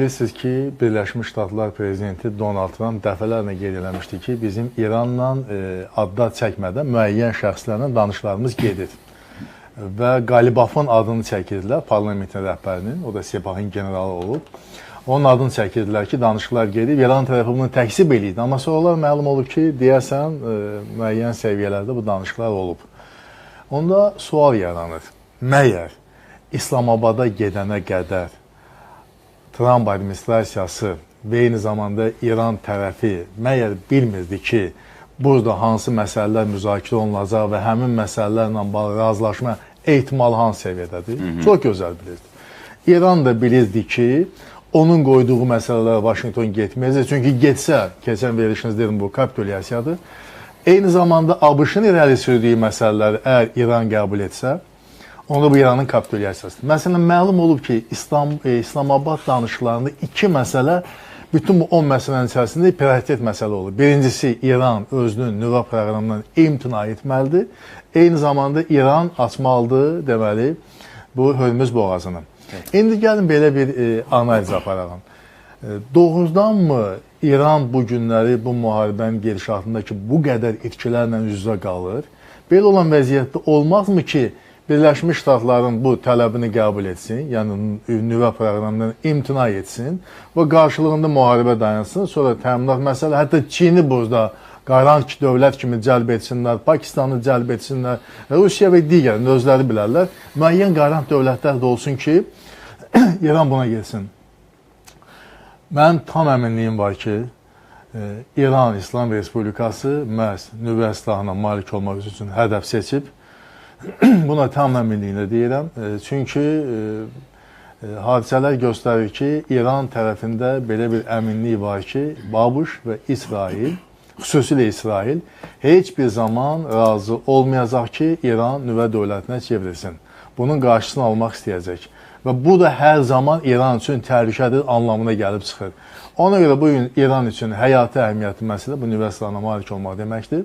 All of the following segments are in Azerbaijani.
Bilirsiniz ki, Birləşmiş Ştatlar Prezidenti Donald Trump dəfələrlə qeyd eləmişdi ki, bizim İranla adlar çəkmədən müəyyən şəxslərlə danışıqlarımız gedir. Və Qalibafın adını çəkirdilər, parlamentin rəhbərinin, o da Sepahın generalı olub. Onun adını çəkirdilər ki, danışıqlar gedir. İran tərəfi bunu təksib eləyirdi. Amma sonralar məlum olub ki, deyəsən, müəyyən səviyyələrdə bu danışıqlar olub. Onda sual yaranır. Məyər İslamabada gedənə qədər Trump administrasiyası və eyni zamanda İran tərəfi məyər bilmirdi ki, burada hansı məsələlər müzakirə olunacaq və həmin məsələlərlə bağlı razılaşma ehtimalı hansı səviyyədədir? Çox gözəl bilirdi. İran da bilirdi ki, onun qoyduğu məsələlər Vaşinqton getməyəcək. Çünki getsə, keçən verilişiniz dedim, bu kapitulyasiyadır. Eyni zamanda ABŞ-ın irəli sürdüyü məsələləri əgər İran qəbul etsə, onda bu İranın kapitulyasiyasıdır. Məsələn, məlum olub ki, İslamabad danışıqlarında iki məsələ, bütün bu 10 məsələnin içərisində prioritet məsələ olur. Birincisi, İran özünün nüvə proqramından imtina etməlidir. Eyni zamanda İran açmalıdır, deməli, bu Hörmüz boğazını. İndi gəlin belə bir analiz aparalım. Doğrudanmı İran bu günləri bu müharibənin gedişatındakı bu qədər itkilərlə üz-üzə qalır? Belə olan vəziyyətdə olmazmı ki, Birləşmiş Ştatların bu tələbini qəbul etsin, yəni nüvə proqramından imtina etsin və qarşılığında müharibə dayansın, sonra təminat məsələ, hətta Çini burada qarant dövlət kimi cəlb etsinlər, Pakistanı cəlb etsinlər, Rusiya və digər özləri bilərlər, müəyyən qarant dövlətlər də olsun ki, İran buna gelsin. Mənim tam əminliyim var ki, İran İslam Respublikası məhz nüvə silahına malik olmaq üçün hədəf seçib. Buna tam əminliklə deyirəm. Çünki hadisələr göstərir ki, İran tərəfində belə bir əminlik var ki, ABŞ və İsrail, xüsusilə İsrail, heç bir zaman razı olmayacaq ki, İran nüvə dövlətinə çevrilsin. Bunun qarşısını almaq istəyəcək. Və bu da hər zaman İran üçün təhlükədir anlamına gəlib çıxır. Ona görə bu gün İran üçün həyati əhəmiyyətli məsələ bu nüvə silahına malik olmaq deməkdir.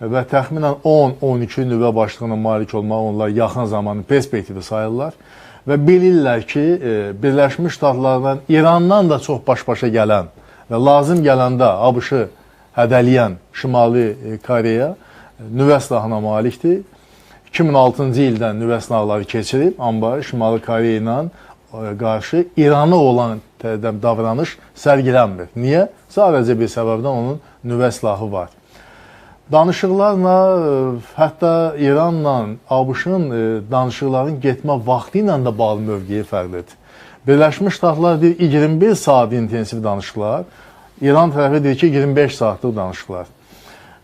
Və təxminən 10-12 nüvə başlığına malik olmaq onlar yaxın zamanın perspektivi sayırlar. Və bilirlər ki, Birləşmiş Ştatlardan İrandan da çox baş-başa gələn və lazım gələndə ABŞ-ı hədələyən Şimali Koreya nüvə silahına malikdir. 2006-cı ildən nüvə silahları keçirib, amma Şimali Koreya ilə qarşı İrana olan davranış sərgilənmir. Niyə? Sadəcə bir səbəbdən onun nüvə silahı var. Danışıqlarla, hətta İranla ABŞ-ın danışıqların getmə vaxtı ilə də bağlı mövqeyi fərqlidir. Birləşmiş Ştatlar deyir 21 saat intensiv danışıqlar, İran tərəfi deyir ki 25 saatlıq danışıqlar.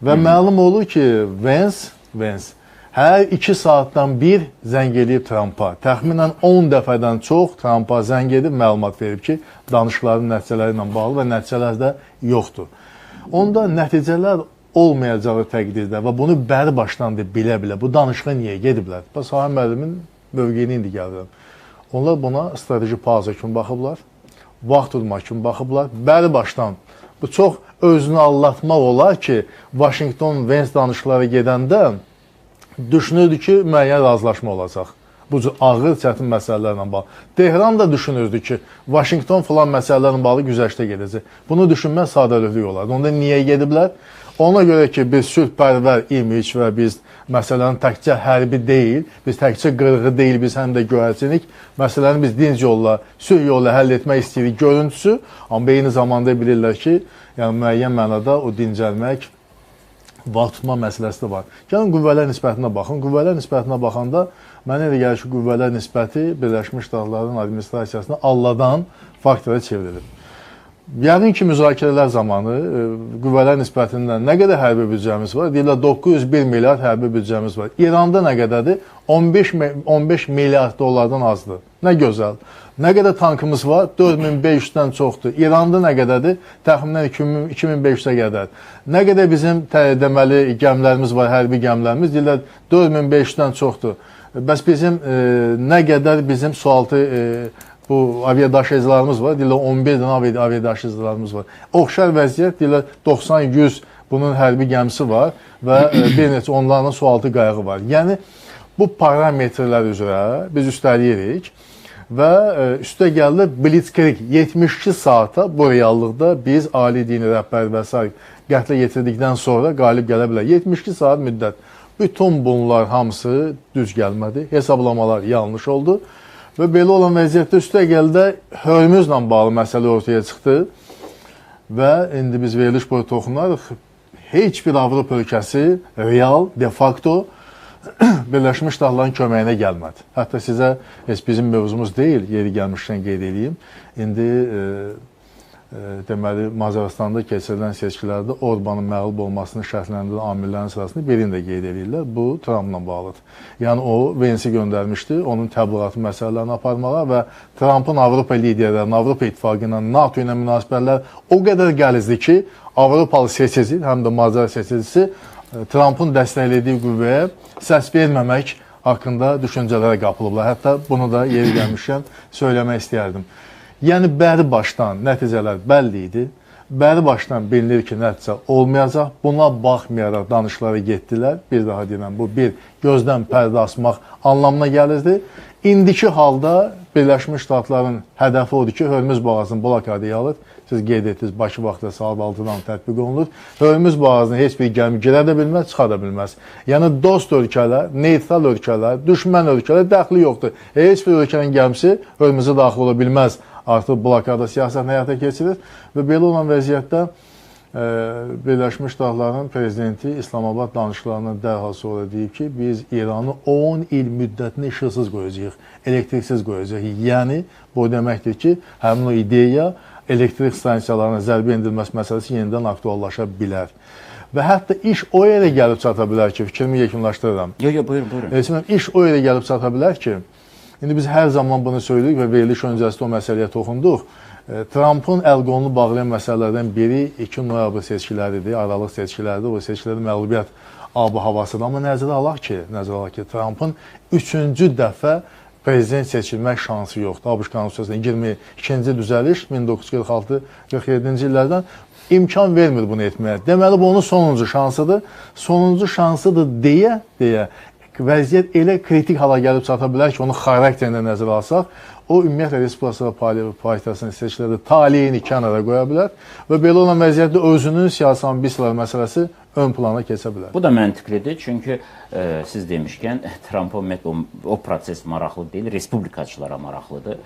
Və məlum olur ki, Vance hər 2 saatdan bir zəng edib Trumpa. Təxminən 10 dəfədən çox Trumpa zəng edib məlumat verib ki, danışıqların nəticələri ilə bağlı və nəticələr də yoxdur. Onda nəticələr olmayacağı təqdirdə və bunu bəri başdan da bilə-bilə bu danışığa niyə gediblər? Sahib müəllimin mövqeyini indi gəlirəm. Onlar buna strateji pauza kimi baxıblar, vaxt tutmaq kimi baxıblar, bəri başdan. Bu çox özünü allatmaq olar ki, Washington-Vance danışıqları gedəndə düşünürdü ki, müəyyən razılaşma olacaq. Bu cür ağır, çətin məsələlərlə bağlı. Tehran da düşünürdü ki, Washington filan məsələlərlə bağlı güzəştə gedəcək. Bunu düşünmək sadəlövlük olardı. Onda niyə gediblər? Ona görə ki, biz sülhpərvər imij və biz məsələni təkcə hərbi deyil, biz təkcə qırğı deyil, biz həm də göyərçinik. Məsələni biz dinc yolla, sülh yolla həll etmək istəyirik görüntüsü. Amma eyni zamanda bilirlər ki, yəni müəyyən mənada o dincəlmək, vaxt tutma məsələsi də var. Gəlin qüvvələr nisbətinə baxın. Qüvvələr nisbətinə baxanda mənə elə gəlir ki, qüvvələr nisbəti Birləşmiş Ştatların administrasiyasına alladan faktora çevrilir. Yəqin ki, müzakirələr zamanı qüvvələr nisbətindən nə qədər hərbi büdcəmiz var? Deyirlər, 901 milyard hərbi büdcəmiz var. İranda nə qədərdir? 15 milyard dollardan azdır. Nə gözəl. Nə qədər tankımız var? 4500-dən çoxdur. İranda nə qədərdir? Təxminən 2500-ə qədər. Nə qədər bizim deməli gəmilərimiz var, hərbi gəmilərimiz? Deyirlər, 4500-dən çoxdur. Bəs bizim nə qədər bizim sualtı bu aviadaşıyıcılarımız var, deyirlər 11 dənə aviadaşıyıcılarımız var. Oxşar vəziyyət, deyirlər 90-100 bunun hərbi gəmisi var və bir neçə onların sualtı qayığı var. Yəni, bu parametrlər üzrə biz üstəliyirik və üstə gəldi Blitzkrieg 72 saata bu reallıqda biz ali dini rəhbər və s. qətlə yetirdikdən sonra qalib gələ bilər. 72 saat müddət. Bütün bunlar hamısı düz gəlmədi. Hesablamalar yanlış oldu. Və belə olan vəziyyətdə üstə gəldi Hörmüzlə bağlı məsələ ortaya çıxdı. Və indi biz veriliş boyu toxunarıq. Heç bir Avropa ölkəsi real, de facto Birləşmiş Ştatların köməyinə gəlmədi. Hətta sizə heç bizim mövzumuz deyil, yeri gəlmişdən qeyd edeyim. İndi deməli, Macaristanda keçirilən seçkilərdə Orbanın məğlub olmasını şərtləndirən amillərin sırasında birini də qeyd edirlər. Bu, Trumpla bağlıdır. Yəni, o, Vensi göndərmişdi, onun təbliğatı məsələlərini aparmağa və Trumpın Avropa liderlərinin, Avropa İttifaqı ilə, NATO ilə münasibətlər o qədər gəlizdir ki, Avropalı seçici, həm də Macar seçicisi Trumpın dəstəklədiyi qüvvəyə səs verməmək haqqında düşüncələrə qapılıblar. Hətta bunu da yeri gəlmişkən söyləmək istəyərdim. Yəni, bəri başdan nəticələr bəlli idi. Bəri başdan bilinir ki, nəticə olmayacaq. Buna baxmayaraq danışıqlara getdilər. Bir daha deyirəm, bu bir gözdən pərdə asmaq anlamına gəlirdi. İndiki halda Birləşmiş Ştatların hədəfi odur ki, Hörmüz boğazını blokadeyə alır. Siz qeyd etdiniz, Bakı vaxtı saat 6-dan tətbiq olunur. Hörmüz boğazına heç bir gəmi girə də bilməz, çıxa da bilməz. Yəni, dost ölkələr, neytral ölkələr, düşmən ölkələr dəxli yoxdur. Heç bir ölkənin gəmisi Hörmüzə daxil ola bilməz. Artıq blokada siyasət həyata keçirir və belə olan vəziyyətdə Birləşmiş Ştatların prezidenti İslamabad danışıqlarından dərhal sonra deyib ki, biz İranı 10 il müddətini işıqsız qoyacağıq, elektriksiz qoyacağıq. Yəni, bu deməkdir ki, həmin o ideya elektrik stansiyalarına zərbə endirilməsi məsələsi yenidən aktuallaşa bilər. Və hətta iş o yerə gəlib çata bilər ki, fikrimi yekunlaşdırıram. Buyurun. İş o yerə gəlib çata bilər ki, indi biz hər zaman bunu söylədik və veriliş öncəsində o məsələyə toxunduq. Trumpın əl-qolunu bağlayan məsələlərdən biri 2 noyabr seçkiləridir, aralıq seçkiləridir. O seçkilərdə məğlubiyyət ab-ı havasıdır. Amma nəzərə alaq ki, Trumpın 3-cü dəfə prezident seçilmək şansı yoxdur. ABŞ Konstitusiyasının 22-ci düzəliş 1946-47-ci illərdən imkan vermir bunu etməyə. Deməli, bu onun sonuncu şansıdır. Sonuncu şansıdır deyə vəziyyət elə kritik hala gəlib çata bilər ki, onun xarakterini nəzərə alsaq, o ümumiyyətlə Respublika Partiyasının seçkilərdə taleyini kənara qoya bilər və belə olan vəziyyətdə özünün siyasi ambisiyalar məsələsi ön plana keçə bilər. Bu da məntiqlidir, çünki siz demişkən, Trumpa ümumiyyətlə o proses maraqlı deyil, respublikaçılara maraqlıdır.